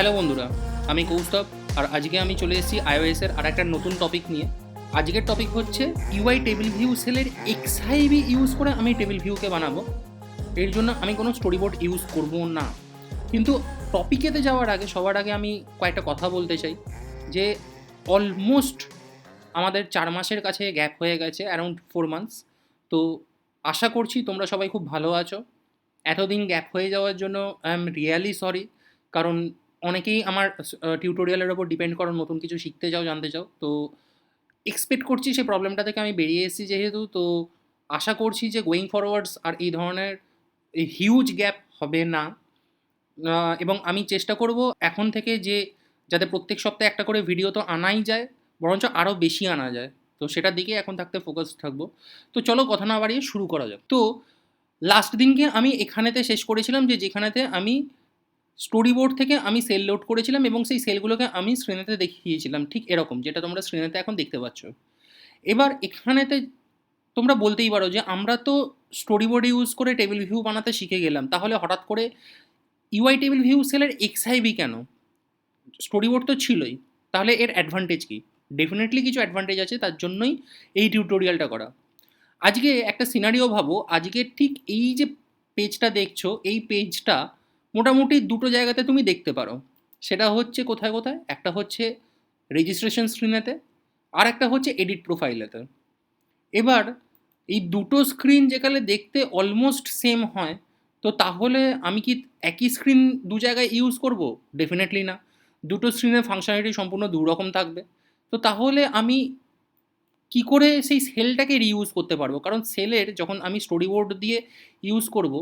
Hello বন্ধুরা, আমি কৌস্তব। আর আজকে আমি চলে এসেছি iOS-এর আর একটা নতুন টপিক নিয়ে। আজকের টপিক হচ্ছে ইউআই টেবিল ভিউ সেলের এক্সআইভি ইউজ করে আমি টেবিল ভিউকে বানাবো। এর জন্য আমি কোনো স্টোরি বোর্ড ইউজ করব না। কিন্তু টপিকেতে যাওয়ার আগে সবার আগে আমি কয়েকটা কথা বলতে চাই যে অলমোস্ট আমাদের 4 মাসের কাছে গ্যাপ হয়ে গেছে, অ্যারাউন্ড 4 মান্থস। তো আশা করছি তোমরা সবাই খুব ভালো আছো। এতদিন গ্যাপ হয়ে যাওয়ার জন্য আই এম রিয়ালি সরি। কারণ অনেকেই আমার টিউটোরিয়ালের ওপর ডিপেন্ড করো, নতুন কিছু শিখতে চাও, জানতে চাও। তো এক্সপেক্ট করছি সেই প্রবলেমটা থেকে আমি বেরিয়ে এসেছি যেহেতু। তো আশা করছি যে গোয়িং ফরওয়ার্ডস আর এই ধরনের হিউজ গ্যাপ হবে না। এবং আমি চেষ্টা করব এখন থেকে যে যাতে প্রত্যেক সপ্তাহে একটা করে ভিডিও তো আনাই যায়, বরঞ্চ আরও বেশি আনা যায়। তো সেটার দিকে এখন থাকতে ফোকাস থাকবো। তো চলো কথা না বাড়িয়ে শুরু করা যাক। তো লাস্ট দিনকে আমি এখানেতে শেষ করেছিলাম যে যেখানেতে আমি স্টোরি বোর্ড থেকে আমি সেল লোড করেছিলাম এবং সেই সেলগুলোকে আমি স্ক্রিনেতে দেখিয়েছিলাম ঠিক এরকম, যেটা তোমরা স্ক্রিনেতে এখন দেখতে পাচ্ছ। এবার এখানেতে তোমরা বলতেই পারো যে আমরা তো স্টোরি বোর্ড ইউজ করে টেবিল ভিউ বানাতে শিখে গেলাম, তাহলে হঠাৎ করে ইউআই টেবিল ভিউ সেলের এক্সআইভি কেন? স্টোরি বোর্ড তো ছিলই, তাহলে এর অ্যাডভান্টেজ কী? ডেফিনেটলি কিছু অ্যাডভান্টেজ আছে, তার জন্যই এই টিউটোরিয়ালটা করা। আজকে একটা সিনারিও ভাবো, আজকে ঠিক এই যে পেজটা দেখছো, এই পেজটা মোটামুটি দুটো জায়গাতে তুমি দেখতে পারো। সেটা হচ্ছে কোথায় কোথায়? একটা হচ্ছে রেজিস্ট্রেশন স্ক্রিনেতে, আর একটা হচ্ছে এডিট প্রোফাইলেতে। এবার এই দুটো স্ক্রিন যেখানে দেখতে অলমোস্ট সেম হয়, তো তাহলে আমি কি একই স্ক্রিন দু জায়গায় ইউজ করব? ডেফিনেটলি না। দুটো স্ক্রিনের ফাংশনালিটি সম্পূর্ণ দু রকম থাকবে। তো তাহলে আমি কি করে সেই সেলটাকে রিইউজ করতে পারবো? কারণ সেলের যখন আমি স্টোরি বোর্ড দিয়ে ইউজ করব,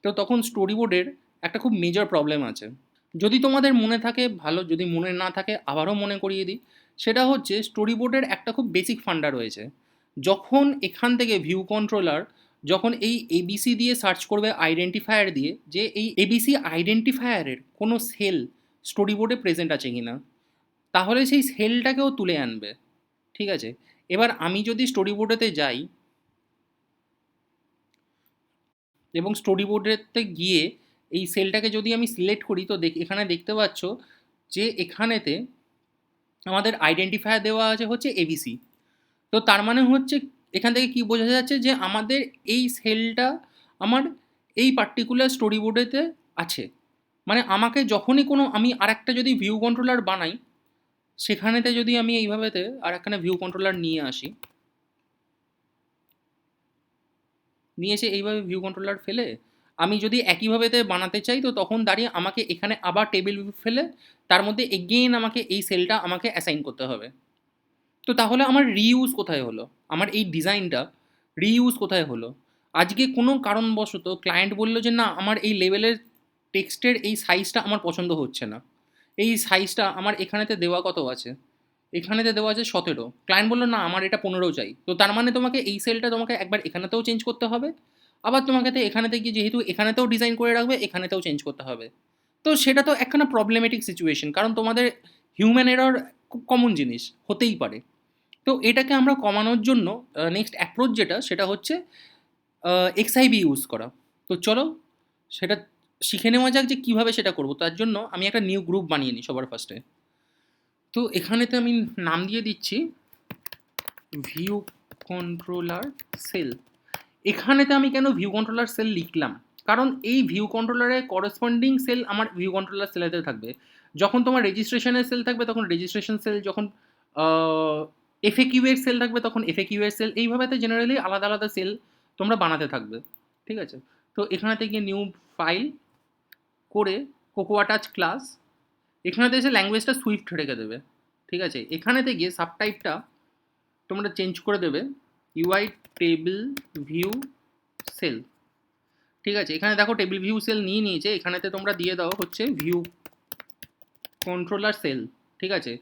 তো তখন স্টোরি বোর্ডের একটা খুব মেজর প্রবলেম আছে। যদি তোমাদের মনে থাকে ভালো, যদি মনে না থাকে আবারও মনে করিয়ে দিই। সেটা হচ্ছে স্টোরি বোর্ডের একটা খুব বেসিক ফান্ডা রয়েছে। যখন এখান থেকে ভিউ কন্ট্রোলার যখন এই এবিসি দিয়ে সার্চ করবে আইডেন্টিফায়ার দিয়ে, যে এই এবিসি আইডেন্টিফায়ারের কোনো সেল স্টোরি বোর্ডে প্রেজেন্ট আছে কিনা, তাহলে সেই সেলটাকেও তুলে আনবে। ঠিক আছে? এবার আমি যদি স্টোরি বোর্ডেতে যাই এবং স্টোরি বোর্ডেতে গিয়ে এই সেলটাকে যদি আমি সিলেক্ট করি, তো এখানে দেখতে পাচ্ছ যে এখানেতে আমাদের আইডেন্টিফায়ার দেওয়া আছে হচ্ছে এবিসি। তো তার মানে হচ্ছে এখান থেকে কি বোঝা যাচ্ছে যে আমাদের এই সেলটা আমার এই পার্টিকুলার স্টোরি বোর্ডেতে আছে। মানে আমাকে যখনই কোনো আমি আরেকটা যদি ভিউ কন্ট্রোলার বানাই, সেখানেতে যদি আমি এইভাবেতে আর একখানে ভিউ কন্ট্রোলার নিয়ে আসি, নিয়ে এসে এইভাবে ভিউ কন্ট্রোলার ফেলে আমি যদি একইভাবেতে বানাতে চাই, তো তখন দাঁড়িয়ে আমাকে এখানে আবার টেবিল ভিউ ফেলে তার মধ্যে এগেইন আমাকে এই সেলটা আমাকে অ্যাসাইন করতে হবে। তো তাহলে আমার রিইউজ কোথায় হলো? আমার এই ডিজাইনটা রিইউজ কোথায় হলো? আজকে কোনো কারণবশত ক্লায়েন্ট বলল যে না, আমার এই লেভেলের টেক্সটের এই সাইজটা আমার পছন্দ হচ্ছে না। এই সাইজটা আমার এখানেতে দেওয়া কত আছে? এখানেতে দেওয়া আছে 17। ক্লায়েন্ট বলল না, আমার এটা 15 চাই। তো তার মানে তোমাকে এই সেলটা তোমাকে একবার এখানেতেও চেঞ্জ করতে হবে। আবার তোমাকে তো এখানেতে গিয়ে যেহেতু এখানেতেও ডিজাইন করে রাখবে, এখানেতেও চেঞ্জ করতে হবে। তো সেটা তো একখানা প্রবলেমেটিক সিচুয়েশন, কারণ তোমাদের হিউম্যান এরর খুব কমন জিনিস, হতেই পারে। তো এটাকে আমরা কমানোর জন্য নেক্সট অ্যাপ্রোচ যেটা, সেটা হচ্ছে এক্সআইবি ইউজ করা। তো চলো সেটা শিখে নেওয়া যাক যে কীভাবে সেটা করবো। তার জন্য আমি একটা নিউ গ্রুপ বানিয়ে নিই সবার ফার্স্টে। তো এখানেতে আমি নাম দিয়ে দিচ্ছি ভিউ কন্ট্রোলার সেল। এখানেতে আমি কেন ভিউ কন্ট্রোলার সেল লিখলাম? কারণ এই ভিউ কন্ট্রোলারের করসপন্ডিং সেল আমার ভিউ কন্ট্রোলার সেলেতে থাকবে। যখন তোমার রেজিস্ট্রেশনের সেল থাকবে তখন রেজিস্ট্রেশন সেল, যখন এফএকিউ এর সেল থাকবে তখন এফএকিউ এর সেল, এইভাবেতে জেনারেলি আলাদা আলাদা সেল তোমরা বানাতে থাকবে। ঠিক আছে? তো এখানেতে গিয়ে নিউ ফাইল করে কোকোয়া টাচ ক্লাস, এখানেতে এসে ল্যাঙ্গুয়েজটা সুইফট রেখে দেবে। ঠিক আছে? এখানেতে গিয়ে সাবটাইপটা তোমরা চেঞ্জ করে দেবে ইউআই টেবিল ভিউ সেল। ঠিক আছে? এখানে দেখো টেবিল ভিউ সেল নিয়ে নিয়েছে, এখানেতে তোমরা দিয়ে দাও হচ্ছে ভিউ কন্ট্রোলার সেল। ঠিক আছে?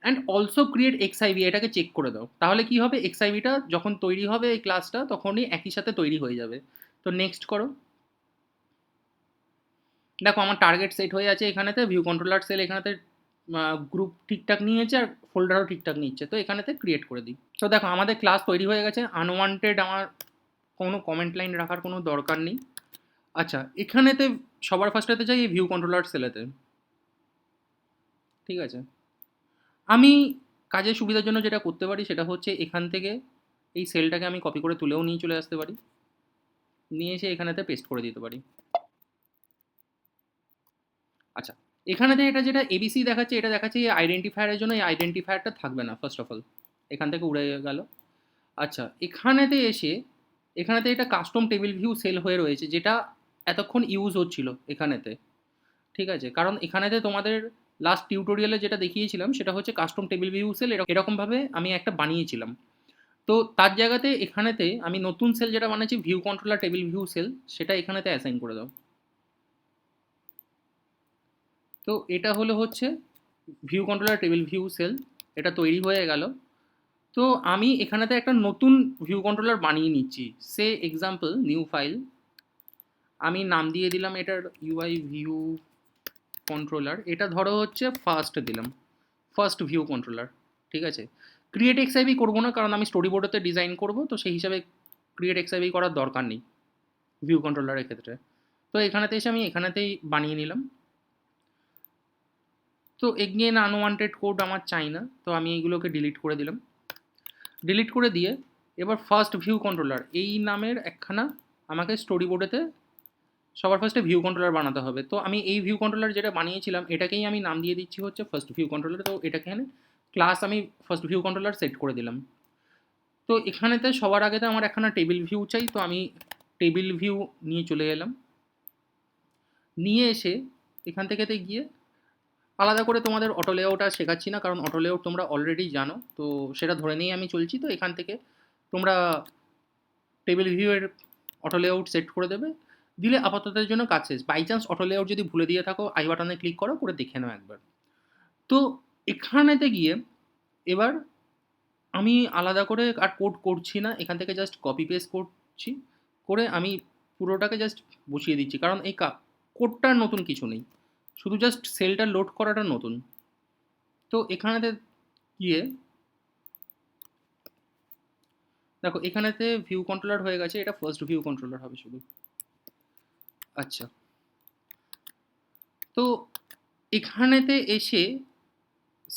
অ্যান্ড অলসো ক্রিয়েট এক্সআইভি, এটাকে চেক করে দাও। তাহলে কি হবে, এক্সআইভিটা যখন তৈরি হবে এই ক্লাসটা তখনই একই সাথে তৈরি হয়ে যাবে। তো নেক্সট করো। দেখো আমার টার্গেট সেট হয়ে আছে এখানেতে, ভিউ কন্ট্রোলার সেল এখানেতে গ্রুপ ঠিকঠাক নিয়েছে আর ফোল্ডারও ঠিকঠাক নিচ্ছে। তো এখানেতে ক্রিয়েট করে দিই। তো দেখো আমাদের ক্লাস তৈরি হয়ে গেছে। আনওয়ান্টেড আমার কোনো কমেন্ট লাইন রাখার কোনো দরকার নেই। আচ্ছা, এখানেতে সবার ফার্স্টেতে যাই এই ভিউ কন্ট্রোলার সেলেতে। ঠিক আছে, আমি কাজের সুবিধার জন্য যেটা করতে পারি সেটা হচ্ছে এখান থেকে এই সেলটাকে আমি কপি করে তুলেও নিয়ে চলে আসতে পারি, নিয়ে এসে এখানেতে পেস্ট করে দিতে পারি। আচ্ছা, এখানেতে এটা যেটা এবিসি দেখাচ্ছে, এটা দেখাচ্ছে এই আইডেন্টিফায়ারের জন্য এই আইডেন্টিফায়ারটা থাকবে না ফার্স্ট অফ অল, এখান থেকে উড়ে গেল। আচ্ছা, এখানেতে এসে এখানেতে এটা কাস্টম টেবিল ভিউ সেল হয়ে রয়েছে, যেটা এতক্ষণ ইউজ হচ্ছিল এখানেতে। ঠিক আছে, কারণ এখানেতে তোমাদের লাস্ট টিউটোরিয়ালে যেটা দেখিয়েছিলাম সেটা হচ্ছে কাস্টম টেবিল ভিউ সেল, এরকমভাবে আমি একটা বানিয়েছিলাম। তো তার জায়গাতে এখানেতে আমি নতুন সেল যেটা বানাচ্ছি view controller table view cell, সেটা এখানেতে অ্যাসাইন করে দাও। তো এটা হলো হচ্ছে view controller table view cell, এটা তৈরি হয়ে গেল। তো আমি এখানেতে একটা নতুন ভিউ কন্ট্রোলার বানিয়ে নিচ্ছি। সে এক্সাম্পল নিউ ফাইল, আমি নাম দিয়ে দিলাম এটার ইউআই ভিউ কন্ট্রোলার, এটা ধরো হচ্ছে ফার্স্ট দিলাম, ফার্স্ট ভিউ কন্ট্রোলার। ঠিক আছে, ক্রিয়েট এক্সআইভি করবো না, কারণ আমি স্টোরি বোর্ডেতে ডিজাইন করবো, তো সেই হিসাবে ক্রিয়েট এক্সআইভি করার দরকার নেই ভিউ কন্ট্রোলারের ক্ষেত্রে। তো এখানেতে এসে আমি এখানেতেই বানিয়ে নিলাম। তো এগেন আনওয়ান্টেড কোড আমার চাই না, তো আমি এইগুলোকে ডিলিট করে দিলাম। ডিলিট করে দিয়ে এবার ফার্স্ট ভিউ কন্ট্রোলার এই নামের একখানা আমাকে স্টোরি বোর্ডেতে সবার ফার্স্টে ভিউ কন্ট্রোলার বানাতে হবে। তো আমি এই ভিউ কন্ট্রোলার যেটা বানিয়েছিলাম এটাকেই আমি নাম দিয়ে দিচ্ছি হচ্ছে ফার্স্ট ভিউ কন্ট্রোলার। তো এটাকে ক্লাস আমি ফার্স্ট ভিউ কন্ট্রোলার সেট করে দিলাম। তো এখানেতে সবার আগেতে আমার একখানা টেবিল ভিউ চাই, তো আমি টেবিল ভিউ নিয়ে চলে এলাম। নিয়ে এসে এখান থেকেতে গিয়ে আলাদা করে তোমাদের অটো লেআউট আর শেখাচ্ছি না, কারণ অটো লেআউট তোমরা অলরেডি জানো, তো সেটা ধরে নিয়েই আমি চলছি। তো এখান থেকে তোমরা টেবিল ভিউয়ের অটো লেআউট সেট করে দেবে, দিলে আপাততের জন্য কাজ শেষ। বাই চান্স অটো লেআউট যদি ভুলে দিয়ে থাকো আই বাটনে ক্লিক করো, করে দেখে নাও একবার। তো এখানেতে গিয়ে এবার আমি আলাদা করে আর কোড করছি না, এখান থেকে জাস্ট কপি পেস্ট করছি, করে আমি পুরোটাকে জাস্ট বসিয়ে দিচ্ছি, কারণ এই কোডটার নতুন কিছু নেই, শুধু জাস্ট সেলটা লোড করাটা নতুন। তো এখানেতে গিয়ে দেখো এখানেতে ভিউ কন্ট্রোলার হয়ে গেছে, এটা ফার্স্ট ভিউ কন্ট্রোলার হবে শুধু। আচ্ছা, তো এখানেতে এসে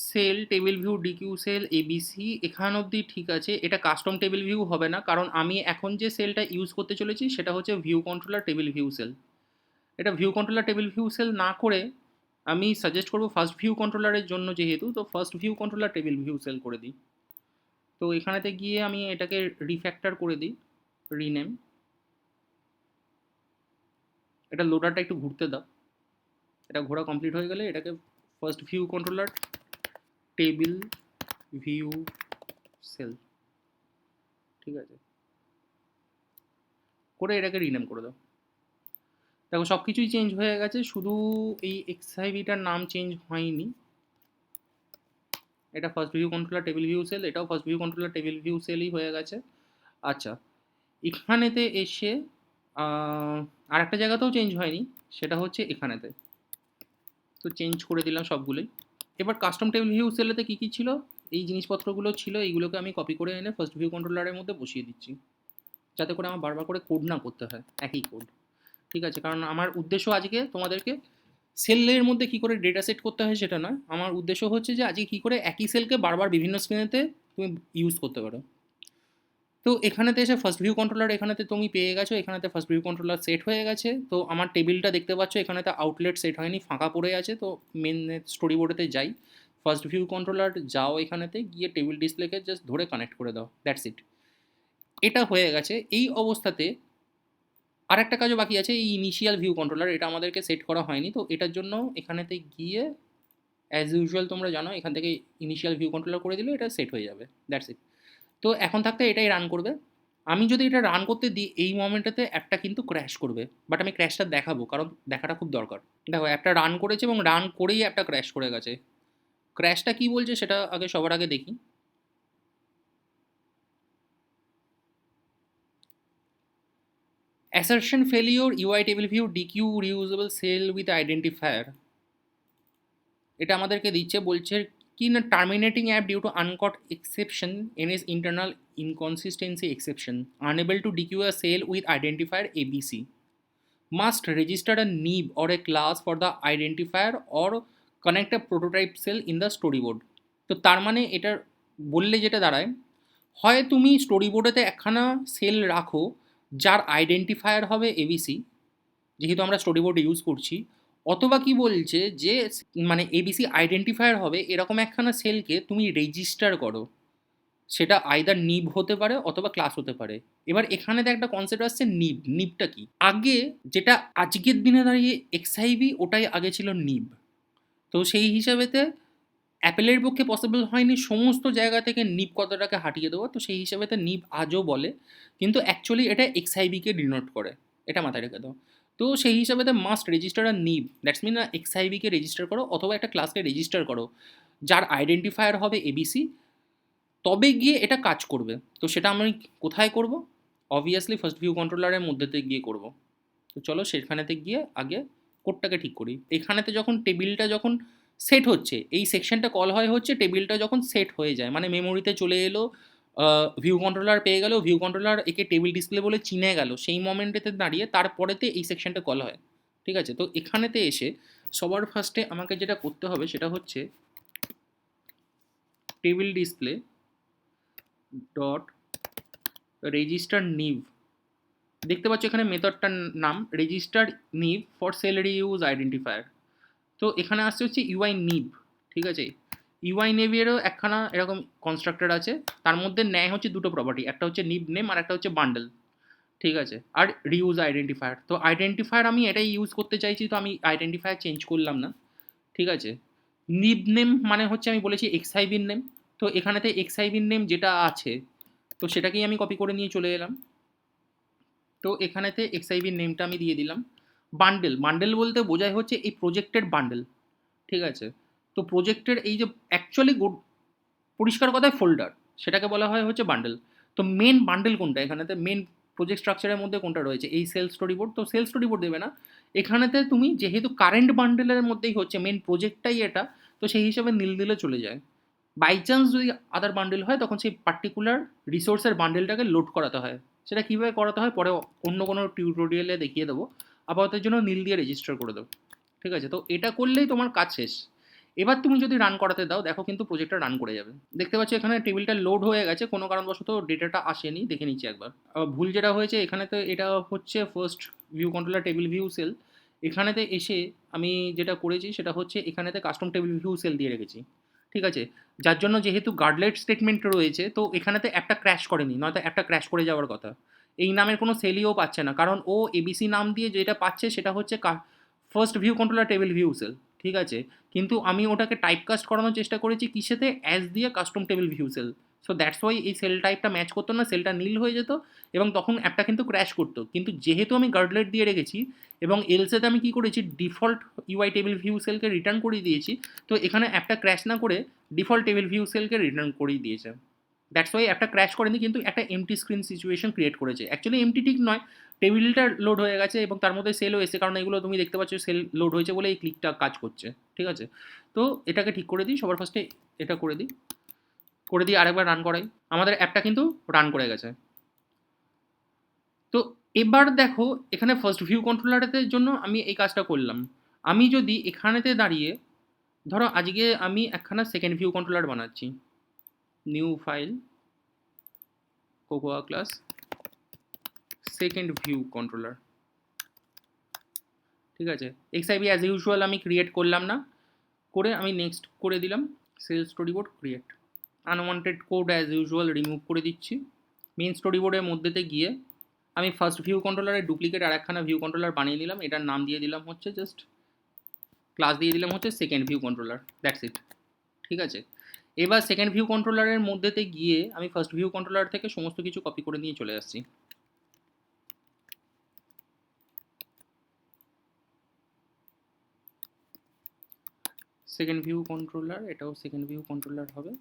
cell table view dequeue cell ABC এখান অবধি ঠিক আছে, এটা কাস্টম টেবিল ভিউ হবে না, কারণ আমি এখন যে সেলটা ইউজ করতে চলেছি সেটা হচ্ছে view controller table view cell. এটা view controller table view cell না করে আমি সাজেস্ট করবো ফার্স্ট ভিউ কন্ট্রোলারের জন্য, যেহেতু তো first view controller table view cell করে দিই। তো এখানেতে গিয়ে আমি এটাকে রিফ্যাক্টর করে দিই, রিনেম। এটা লোডারটা একটু ঘুরতে দাও, এটা ঘোরা কমপ্লিট হয়ে গেলে এটাকে first view controller table view cell, ঠিক আছে, করে এটাকে রিনেম করে দাও। দেখো সব কিছুই চেঞ্জ হয়ে গেছে, শুধু এই এক্সআইভিটার নাম চেঞ্জ হয়নি। এটা first view controller table view cell, এটাও first view controller table view সেলই হয়ে গেছে। আচ্ছা, এখানেতে এসে আর একটা জায়গাতেও চেঞ্জ হয়নি, সেটা হচ্ছে এখানেতে। তো চেঞ্জ করে দিলাম সবগুলোই। এবার কাস্টম টেবিল ভিউ সেলেতে কী কী ছিল, এই জিনিসপত্রগুলো ছিল, এইগুলোকে আমি কপি করে এনে ফার্স্ট ভিউ কন্ট্রোলারের মধ্যে বসিয়ে দিচ্ছি, যাতে করে আমার বারবার করে কোড না করতে হয় একই কোড। ঠিক আছে, কারণ আমার উদ্দেশ্য আজকে তোমাদেরকে সেলের মধ্যে কী করে ডেটা সেট করতে হয় সেটা নয়, আমার উদ্দেশ্য হচ্ছে যে আজকে কী করে একই সেলকে বারবার বিভিন্ন স্ক্রিনেতে তুমি ইউজ করতে পারো। তো এখানেতে এসে ফার্স্ট ভিউ কন্ট্রোলার এখানেতে তুমি পেয়ে গেছো, এখানেতে ফার্স্ট ভিউ কন্ট্রোলার সেট হয়ে গেছে। তো আমার টেবিলটা দেখতে পাচ্ছ এখানেতে আউটলেট সেট হয়নি, ফাঁকা পড়ে আছে। তো মেন স্টোরি বোর্ডেতে যাই, ফার্স্ট ভিউ কন্ট্রোলার যাও, এখানেতে গিয়ে টেবিল ডিসপ্লেকে জাস্ট ধরে কানেক্ট করে দাও, দ্যাটস ইট। এটা হয়ে গেছে। এই অবস্থাতে আর একটা কাজও বাকি আছে, এই ইনিশিয়াল ভিউ কন্ট্রোলার, এটা আমাদেরকে সেট করা হয়নি। তো এটার জন্য এখানেতে গিয়ে অ্যাজ ইউজুয়াল তোমরা জানো এখান থেকে ইনিশিয়াল ভিউ কন্ট্রোলার করে দিলে এটা সেট হয়ে যাবে, দ্যাটস ইট। তো এখন থাকতে এটাই রান করবে। আমি যদি এটা রান করতে দিই এই মোমেন্টটাতে অ্যাপটা কিন্তু ক্র্যাশ করবে, বাট আমি ক্র্যাশটা দেখাবো কারণ দেখাটা খুব দরকার। দেখো অ্যাপটা রান করেছে এবং রান করেই অ্যাপটা ক্র্যাশ করে গেছে। ক্র্যাশটা কী বলছে সেটা আগে সবার আগে দেখি। Assertion failure UI table view dequeue reusable cell with identifier, এটা আমাদেরকে দিচ্ছে, বলছে কি না, terminating app due to uncaught exception NS internal inconsistency exception unable to dequeue a cell with identifier ABC, must register a nib or a class for the identifier or connect a prototype cell in the storyboard. তো তার মানে এটা বললে যেটা দাঁড়ায়, হয় তুমি story বোর্ডেতে একখানা সেল রাখো যার আইডেন্টিফায়ার হবে এবিসি, যেহেতু আমরা স্টোরি বোর্ড ইউজ করছি, অথবা কি বলছে যে মানে এবিসি আইডেন্টিফায়ার হবে এরকম একখানা সেলকে তুমি রেজিস্টার করো। সেটা আইদার নিব হতে পারে অথবা ক্লাস হতে পারে। এবার এখানে তো একটা কনসেপ্ট আসছে নিব। নিবটা কি? আগে যেটা আজকের দিনে দাঁড়িয়ে এক্সআইবি, ওটাই আগে ছিল নিব। তো সেই হিসাবেতে অ্যাপেলের পক্ষে পসিবল হয়নি সমস্ত জায়গা থেকে নিব কথাটাকে হাটিয়ে দেওয়া, তো সেই হিসাবেতে নিব আজও বলে, কিন্তু অ্যাকচুয়ালি এটা এক্সআইবিকে ডিনোট করে, এটা মাথায় রেখে দাও। তো সেই হিসাবেতে মাস্ট রেজিস্টার আর নিব, দ্যাটস মিন না এক্সআইবিকে রেজিস্টার করো অথবা একটা ক্লাসকে রেজিস্টার করো যার আইডেন্টিফায়ার হবে এবিসি, তবে গিয়ে এটা কাজ করবে। তো সেটা আমি কোথায় করব? অবভিয়াসলি ফার্স্ট ভিউ কন্ট্রোলারের মধ্যেতে গিয়ে করব। তো চলো সেখানেতে গিয়ে আগে কোডটাকে ঠিক করি। এখানেতে যখন টেবিলটা যখন সেট হচ্ছে, এই সেকশনটা কল হয় হচ্ছে টেবিলটা যখন সেট হয়ে যায়, মানে মেমোরিতে চলে এলো, ভিউ কন্ট্রোলার পেয়ে গেল, ভিউ কন্ট্রোলার একে টেবিল ডিসপ্লে বলে চিনে গেল, সেই মোমেন্টেতে দাঁড়িয়ে তারপরেতে এই সেকশনটা কল হয়। ঠিক আছে, তো এখানেতে এসে সবার ফার্স্টে আমাকে যেটা করতে হবে সেটা হচ্ছে table display dot register nib. দেখতে পাচ্ছ এখানে মেথডটার নাম register nib for cell reuse identifier. তো এখানে আসছে হচ্ছে ইউআই নিভ। ঠিক আছে, ইউআই নেভেরও একখানা এরকম কনস্ট্রাক্টর আছে, তার মধ্যে নেয় হচ্ছে দুটো প্রপার্টি, একটা হচ্ছে নিভ নেম আর একটা হচ্ছে বান্ডেল। ঠিক আছে, আর রিউজ আইডেন্টিফায়ার। তো আইডেন্টিফায়ার আমি এটাই ইউজ করতে চাইছি, তো আমি আইডেন্টিফায়ার চেঞ্জ করলাম না। ঠিক আছে, নিভ নেম মানে হচ্ছে আমি বলেছি এক্সআইবির নেম, তো এখানেতে এক্সআইবির নেম যেটা আছে তো সেটাকেই আমি কপি করে নিয়ে চলে এলাম। তো এখানেতে এক্সআইবির নেমটা আমি দিয়ে দিলাম। বান্ডেল, বান্ডেল বলতে বোঝায় হচ্ছে এই প্রজেক্টের বান্ডেল। ঠিক আছে, তো প্রজেক্টের এই যে অ্যাকচুয়ালি পরিষ্কার কথায় ফোল্ডার, সেটাকে বলা হয় হচ্ছে বান্ডেল। তো মেন বান্ডেল কোনটা? এখানেতে মেন প্রজেক্ট স্ট্রাকচারের মধ্যে কোনটা রয়েছে? এই সেল স্টোরি বোর্ড। তো সেল স্টোরি বোর্ড দেবে না এখানেতে, তুমি যেহেতু কারেন্ট বান্ডেলের মধ্যেই হচ্ছে মেন প্রজেক্টটাই এটা, তো সেই হিসাবে নীল দিলে চলে যায়। বাই চান্স যদি আদার বান্ডেল হয় তখন সেই পার্টিকুলার রিসোর্সের বান্ডেলটাকে লোড করাতে হয়। সেটা কীভাবে করাতে হয় পরে অন্য কোনো টিউটোরিয়ালে দেখিয়ে দেবো, আপাততের জন্য নীল দিয়ে রেজিস্টার করে দেবো। ঠিক আছে, তো এটা করলেই তোমার কাজ শেষ। এবার তুমি যদি রান করাতে দাও, দেখো কিন্তু প্রজেক্টটা রান করে যাবে। দেখতে পাচ্ছ এখানে টেবিলটা লোড হয়ে গেছে, কোনো কারণবশত ডেটাটা আসেনি, দেখে নিচ্ছি একবার। ভুল যেটা হয়েছে এখানেতে, এটা হচ্ছে first view controller table view cell. এখানেতে এসে আমি যেটা করেছি সেটা হচ্ছে এখানেতে কাস্টম টেবিল ভিউ সেল দিয়ে রেখেছি। ঠিক আছে, যার জন্য যেহেতু গার্ডলেট স্টেটমেন্ট রয়েছে, তো এখানেতে একটা ক্র্যাশ করেনি, নয়তো একটা ক্র্যাশ করে যাওয়ার কথা। এই নামের কোনো সেলইও পাচ্ছে না, কারণ ও এবিসি নাম দিয়ে যেটা পাচ্ছে সেটা হচ্ছে first view controller table view cell. ঠিক আছে, কিন্তু আমি ওটাকে টাইপকাস্ট করানোর চেষ্টা করেছি কিসেতে? অ্যাজ দিয়ে custom table view cell. So that's why এই সেল টাইপটা ম্যাচ করতো না, সেলটা নীল হয়ে যেত এবং তখন অ্যাপটা কিন্তু ক্র্যাশ করতো। কিন্তু যেহেতু আমি গার্ডলেট দিয়ে রেখেছি এবং এলসেতে আমি কী করেছি, ডিফল্ট ইউআই টেবিল ভিউ সেলকে রিটার্ন করিয়ে দিয়েছি, তো এখানে অ্যাপটা ক্র্যাশ না করে ডিফল্ট টেবিল ভিউ সেলকে রিটার্ন করিয়ে দিয়েছে। দ্যাটস ওয়াই অ্যাপটা ক্র্যাশ করেনি, কিন্তু একটা এমটি স্ক্রিন সিচুয়েশন ক্রিয়েট করেছে। অ্যাকচুয়ালি এমটি ঠিক নয়, টেবিলটা লোড হয়ে গেছে এবং তার মধ্যে সেলও এসে, কারণ এগুলো তুমি দেখতে পাচ্ছ সেল লোড হয়েছে বলে এই ক্লিকটা কাজ করছে। ঠিক আছে, তো এটাকে ঠিক করে দিই, সবার ফার্স্টে এটা করে দিই, করে দিয়ে আরেকবার রান করাই। আমাদের অ্যাপটা কিন্তু রান করে গেছে। তো এবার দেখো এখানে ফার্স্ট ভিউ কন্ট্রোলারের জন্য আমি এই কাজটা করলাম। আমি যদি এখানেতে দাঁড়িয়ে, ধরো আজকে আমি একখানা সেকেন্ড ভিউ কন্ট্রোলার বানাচ্ছি, new file cocoa class second view controller. ঠিক আছে, এক্সআইবি অ্যাজ ইউজুয়াল আমি ক্রিয়েট করলাম না, করে আমি নেক্সট করে দিলাম cell storyboard create. Unwanted code as usual remove করে দিচ্ছি। মেন স্টোরি বোর্ডের মধ্যেতে গিয়ে আমি ফার্স্ট ভিউ কন্ট্রোলারের ডুপ্লিকেট আর একখানা ভিউ কন্ট্রোলার বানিয়ে নিলাম, এটার নাম দিয়ে দিলাম হচ্ছে জাস্ট ক্লাস দিয়ে দিলাম হচ্ছে second view controller, that's it. ঠিক আছে, এবার সেকেন্ড ভিউ কন্ট্রোলারের মধ্যেতে গিয়ে আমি ফার্স্ট ভিউ কন্ট্রোলার থেকে সমস্ত কিছু কপি করে নিয়ে চলে আসছি। সেকেন্ড ভিউ কন্ট্রোলার, এটাও সেকেন্ড ভিউ কন্ট্রোলার হবে,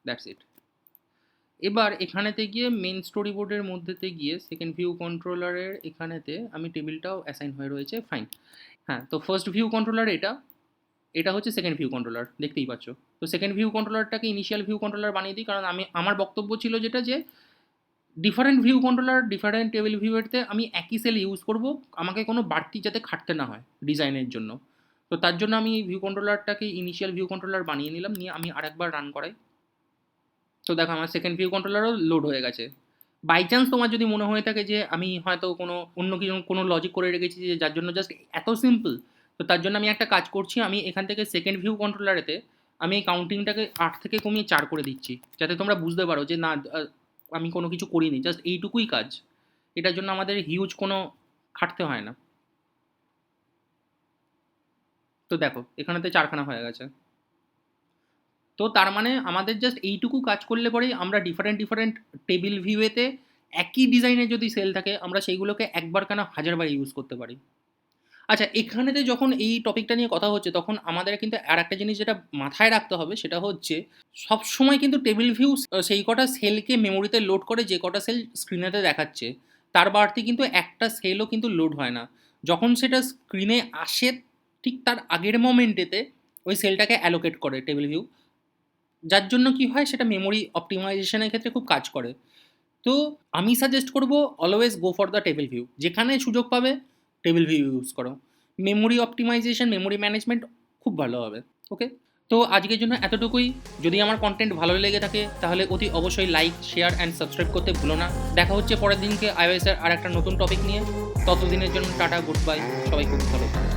দ্যাটস ইট। এবার এখানেতে গিয়ে মেন স্টোরি বোর্ডের মধ্যেতে গিয়ে সেকেন্ড ভিউ কন্ট্রোলারের এখানেতে আমি টেবিলটাও অ্যাসাইন হয়ে রয়েছে, ফাইন। হ্যাঁ, তো ফার্স্ট ভিউ কন্ট্রোলার এটা, এটা হচ্ছে সেকেন্ড ভিউ কন্ট্রোলার, দেখতেই পাচ্ছ। তো সেকেন্ড ভিউ কন্ট্রোলারটাকে ইনিশিয়াল ভিউ কন্ট্রোলার বানিয়ে দিই, কারণ আমার বক্তব্য ছিল যেটা যে different view controller different table ভিউয়েরতে আমি একই সেল ইউজ করব, আমাকে কোনো বাড়তি যাতে খাটতে না হয় ডিজাইনের জন্য। তো তার জন্য আমি এই ভিউ কন্ট্রোলারটাকে ইনিশিয়াল ভিউ কন্ট্রোলার বানিয়ে নিলাম, নিয়ে আমি আরেকবার রান করাই। তো দেখো আমার সেকেন্ড ভিউ কন্ট্রোলারও লোড হয়ে গেছে। বাই চান্স তোমার যদি মনে হয়ে থাকে যে আমি হয়তো অন্য কোনো লজিক করে রেখেছি যে যার জন্য জাস্ট এত সিম্পল, তো তার জন্য আমি একটা কাজ করছি, আমি এখান থেকে সেকেন্ড ভিউ কন্ট্রোলারেতে আমি এই কাউন্টিংটাকে 8 থেকে কমিয়ে 4 করে দিচ্ছি, যাতে তোমরা বুঝতে পারো যে না আমি কোনো কিছু করিনি, জাস্ট এইটুকুই কাজ। এটার জন্য আমাদের হিউজ কোনো খাটতে হয় না। তো দেখো এখানেতে 4খানা হয়ে গেছে। তো তার মানে আমাদের জাস্ট এইটুকু কাজ করলে পরেই আমরা ডিফারেন্ট টেবিল ভিউয়েতে একই ডিজাইনের যদি সেল থাকে আমরা সেইগুলোকে একবার কেন হাজারবার ইউজ করতে পারি। আচ্ছা, এখানেতে যখন এই টপিকটা নিয়ে কথা হচ্ছে তখন আমাদের কিন্তু আর একটা জিনিস যেটা মাথায় রাখতে হবে সেটা হচ্ছে সবসময় কিন্তু টেবিল ভিউ সেই কটা সেলকে মেমোরিতে লোড করে যে কটা সেল স্ক্রিনেতে দেখাচ্ছে, তার বাড়তি কিন্তু একটা সেলও কিন্তু লোড হয় না। যখন সেটা স্ক্রিনে আসে ঠিক তার আগের মোমেন্টেতে ওই সেলটাকে অ্যালোকেট করে টেবিল ভিউ, যার জন্য কি হয় সেটা মেমোরি অপটিমাইজেশনের ক্ষেত্রে খুব কাজ করে। তো আমি সাজেস্ট করব always go for the table view, যেখানে সুযোগ পাবে টেবিল ভিউ ইউজ করো। মেমোরি অপটিমাইজেশন, মেমোরি ম্যানেজমেন্ট খুব ভালো হবে। ওকে, তো আজকের জন্য এতটুকুই। যদি আমার কন্টেন্ট ভালো লেগে থাকে তাহলে অতি অবশ্যই লাইক, শেয়ার অ্যান্ড সাবস্ক্রাইব করতে ভুলো না। দেখা হচ্ছে পরের দিনকে iOS এর আর একটা নতুন টপিক নিয়ে। ততদিনের জন্য টাটা, গুড বাই, সবাই খুব ভালো থাকো।